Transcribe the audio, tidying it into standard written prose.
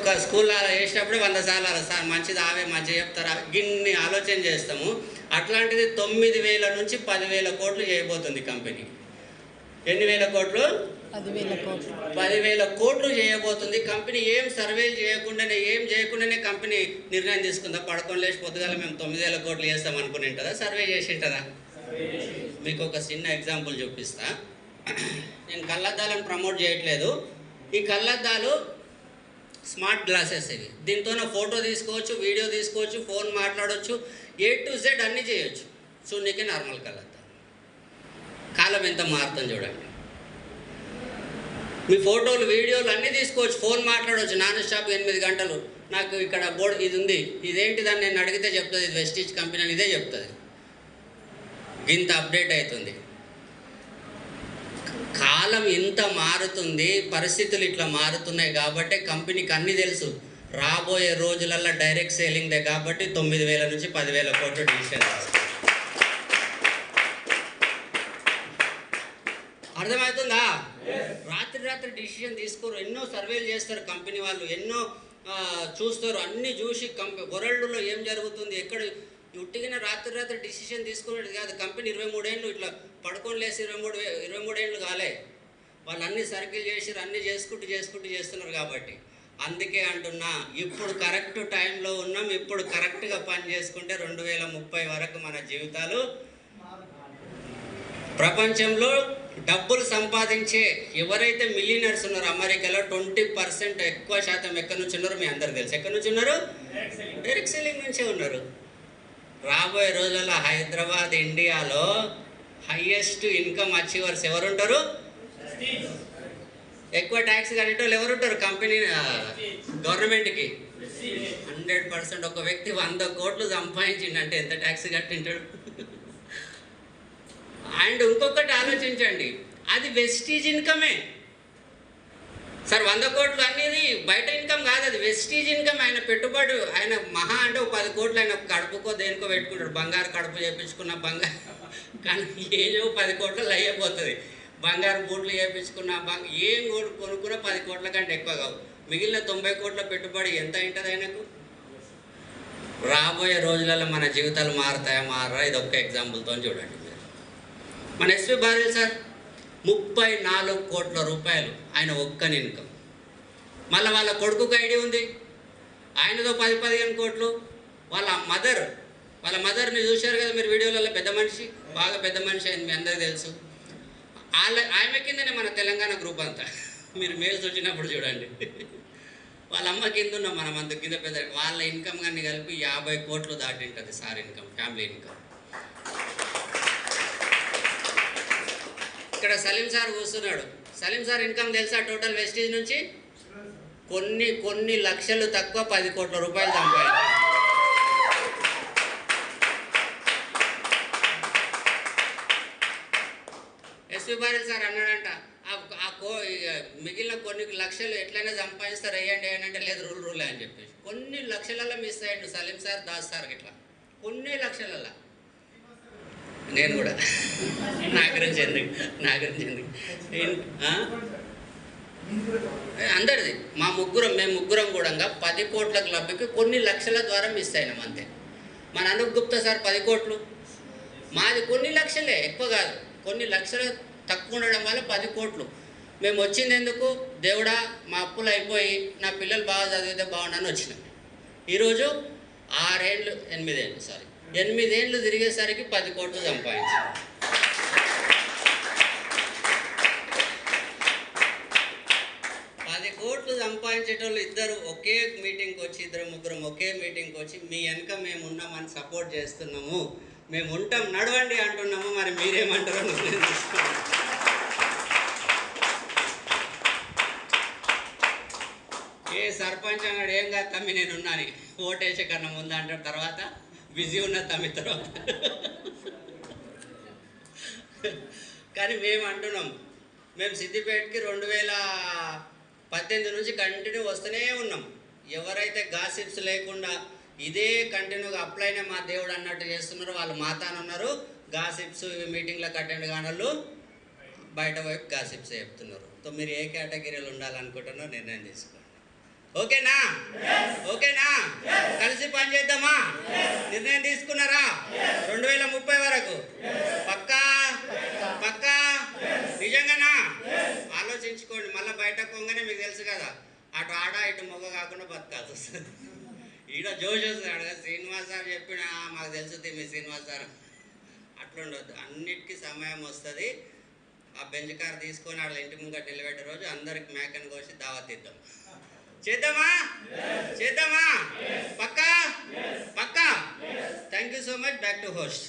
ఒక్కొక్క స్కూల్లో అలా చేసినప్పుడు 100 సార్లు అలా సార్ మంచిది ఆవే మంచిగా చెప్తారా గిన్ని ఆలోచన చేస్తాము. అట్లాంటిది 9,000 నుంచి 10,000 కోట్లు చేయబోతుంది కంపెనీ. ఎన్ని వేల కోట్లు? 10,000 కోట్లు చేయబోతుంది కంపెనీ. ఏం సర్వేలు చేయకుండానే ఏం చేయకుండానే కంపెనీ నిర్ణయం తీసుకుందా? పడుకొని లేచి పొద్దుగాల మేము 9,000 కోట్లు చేస్తాం అనుకుని ఉంటుందా? సర్వే చేసి ఉంటుందా? మీకు ఒక చిన్న ఎగ్జాంపుల్ చూపిస్తా. నేను కళ్ళద్దాలను ప్రమోట్ చేయట్లేదు. ఈ కళ్ళద్దాలు స్మార్ట్ గ్లాసెస్ ఇవి. దీంతో ఫోటో తీసుకోవచ్చు, వీడియో తీసుకోవచ్చు, ఫోన్ మాట్లాడవచ్చు, A to Z అన్నీ చేయొచ్చు. చూడనీకే నార్మల్ కళ్ళద్దాలు. కాలం ఎంత మారుతుంది చూడండి. మీ ఫోటోలు వీడియోలు అన్నీ తీసుకోవచ్చు, ఫోన్ మాట్లాడవచ్చు నాన్ స్టాప్ 8 గంటలు. నాకు ఇక్కడ బోర్డు ఇది ఉంది, ఇదేంటిదని నేను అడిగితే చెప్తుంది ఇది వెస్టీజ్ కంపెనీ అని ఇదే చెప్తుంది. ఇంత అప్డేట్ అవుతుంది. కాలం ఇంత మారుతుంది, పరిస్థితులు ఇట్లా మారుతున్నాయి కాబట్టి కంపెనీకి అన్నీ తెలుసు. రాబోయే రోజులల్లో డైరెక్ట్ సేలింగ్దే కాబట్టి 9,000 నుంచి 10,000 కోట్లు డిసిషన్. అర్థమవుతుందా? రాత్రి డిసిషన్ తీసుకోరు. ఎన్నో సర్వేలు చేస్తారు కంపెనీ వాళ్ళు, ఎన్నో చూస్తారు. అన్నీ చూసి వరల్డ్లో ఏం జరుగుతుంది, ఎక్కడ ఉట్టిగిన రాత్రి డిసిషన్ తీసుకునేది కాదు. కంపెనీ 23 ఏళ్ళు ఇట్లా పడుకొని లేసి 23 ఏళ్ళు కాలే. వాళ్ళు అన్ని సర్కిల్ చేసి అన్నీ చేసుకుంటూ చేస్తున్నారు కాబట్టి. అందుకే అంటున్నా, ఇప్పుడు కరెక్ట్ టైంలో ఉన్నాం. ఇప్పుడు కరెక్ట్గా పని చేసుకుంటే 2030 వరకు మన జీవితాలు ప్రపంచంలో డబ్బులు సంపాదించే ఎవరైతే మిలియనర్స్ ఉన్నారో అమెరికాలో 20% ఎక్కువ శాతం ఎక్కడి నుంచి ఉన్నారో మీ అందరికి తెలుసు. ఎక్కడి నుంచి ఉన్నారు? డైరెక్ట్ సెల్లింగ్ నుంచే ఉన్నారు. రాబోయే రోజుల్లో హైదరాబాద్ ఇండియాలో హైయెస్ట్ ఇన్కమ్ అచీవర్స్ ఎవరు ఉంటారు? ఎక్కువ ట్యాక్స్ కట్టేటోళ్ళు ఎవరు ఉంటారు? కంపెనీ గవర్నమెంట్కి 100%. ఒక వ్యక్తి 100 కోట్లు సంపాదించిండంటే ఎంత ట్యాక్స్ కట్టింటాడు? అండ్ ఇంకొకటి ఆలోచించండి, అది వెస్టీజ్ ఇన్కమే సార్. 100 కోట్లు అనేది బయట ఇన్కమ్ కాదు, అది వెస్టీజ్ ఇన్కమ్. ఆయన పెట్టుబడి ఆయన మహా అంటే 10 కోట్లు ఆయన కడుపుకో దేనికో పెట్టుకుంటాడు. బంగారు కడుపు చేయించుకున్న బంగారు కానీ ఏదో 10 కోట్లు అయిపోతుంది. బంగారు బూట్లు చేయించుకున్న ఏం కొనుక్కున్నా 10 కోట్ల కంటే ఎక్కువ కావు. మిగిలిన 90 కోట్ల పెట్టుబడి ఎంత ఉంటుంది ఆయనకు? రాబోయే రోజులలో మన జీవితాలు మారరా? ఇది ఒక్క ఎగ్జాంపుల్తో చూడండి. మన ఎస్వి బారెల్ సార్ 34 కోట్ల రూపాయలు ఆయన ఒక్కని ఇన్కమ్. మళ్ళీ వాళ్ళ కొడుకుకి ఐడియా ఉంది, ఆయనతో 10-15 కోట్లు. వాళ్ళ మదర్ని చూశారు కదా మీరు వీడియోలలో. పెద్ద మనిషి, బాగా పెద్ద మనిషి అయింది, మీ అందరికీ తెలుసు. ఆమె కిందనే మన తెలంగాణ గ్రూప్ అంతా. మీరు మెయిల్స్ వచ్చినప్పుడు చూడండి. వాళ్ళ అమ్మ కింద ఉన్నాం మనం అంత కింద పెద్ద. వాళ్ళ ఇన్కమ్ కానీ కలిపి 50 కోట్లు దాటింటుంది సార్ ఇన్కమ్, ఫ్యామిలీ ఇన్కమ్. ఇక్కడ సలీం సార్ కూర్చున్నాడు. సలీం సార్ ఇన్కమ్ తెలుసా టోటల్ వెస్టీజ్ నుంచి? కొన్ని లక్షలు తక్కువ 10 కోట్ల రూపాయలు సంపాదించారు. ఎస్వి బారెల్ సార్ అన్నాడంట, మిగిలిన కొన్ని లక్షలు ఎట్లయినా సంపాదిస్తారు వేయండి అంటే లేదు రూల్ అని చెప్పేసి కొన్ని లక్షలలో మిస్ అయ్యాడు సలీం సార్, దాస్ సార్ ఇట్లా కొన్ని లక్షలలో. నేను కూడా నా గురించి ఎందుకు అందరిది మేము ముగ్గురం కూడా 10 కోట్ల క్లబ్కి కొన్ని లక్షల ద్వారా మిస్ అయినాం అంతే. మన అనూప్ గుప్తా సార్ 10 కోట్లు, మాది కొన్ని లక్షలే, ఎక్కువ కాదు, కొన్ని లక్షలు తక్కువ ఉండడం వల్ల 10 కోట్లు. మేము వచ్చింది ఎందుకు? దేవుడా మా అప్పులు అయిపోయి నా పిల్లలు బాగా చదివితే బాగుండని వచ్చినాం. ఈరోజు 8 ఏళ్ళు తిరిగేసరికి 10 కోట్లు సంపాదించాం. సంపాదించేటోళ్ళు ఇద్దరు ఒకే మీటింగ్కి వచ్చి, ముగ్గురం ఒకే మీటింగ్కి వచ్చి మీ వెనక మేము ఉన్నామని సపోర్ట్ చేస్తున్నాము, మేము ఉంటాం నడవండి అంటున్నాము. మరి మీరేమంటారో నేను తీసుకోండి. ఏ సర్పంచ్ అన్నాడు ఏం కాదు తమ్మి నేను ఉన్నాను, ఓటేసే కన్నా ముందు అంటాడు, తర్వాత బిజీ ఉన్న తమ్మి తర్వాత. కానీ మేము అంటున్నాం, మేము సిద్దిపేటకి 2018 నుంచి కంటిన్యూ వస్తూనే ఉన్నాం. ఎవరైతే గాసిప్స్ లేకుండా ఇదే కంటిన్యూగా అప్లైనే మా దేవుడు అన్నట్టు చేస్తున్నారో వాళ్ళు మాతానున్నారు. గాసిప్స్ మీటింగ్లకు అటెండ్ కానోళ్ళు బయట వైపు గాసిప్స్ చెప్తున్నారు. సో మీరు ఏ కేటగిరీలో ఉండాలనుకుంటున్నారో నిర్ణయం తీసుకోండి. ఓకేనా? ఓకేనా? కలిసి పనిచేద్దామా? నిర్ణయం తీసుకున్నారా? 2030 వరకు పక్కా? పక్కా? నిజంగానా? ఆలోచించుకోండి. మళ్ళీ బయట పోగానే మీకు తెలుసు కదా, అటు ఆడ ఇటు మొగ్గ కాకుండా బతకాల్సి వస్తుంది. ఈడ జోష్ వస్తుంది. శ్రీనివాస్ సార్ చెప్పిన మాకు తెలుస్తుంది మీ శ్రీనివాస్ సార్ అట్లుండొద్దు. అన్నిటికీ సమయం వస్తుంది. ఆ బెంచ్ కార్ తీసుకొని వాళ్ళ ఇంటి ముంగట నిలబెట్టే రోజు అందరికి మేకను కోసి దావత్ ఇద్దాం. చేద్దామా? చేద్దామా? పక్కా? పక్కా? Thank you so much. Back to host.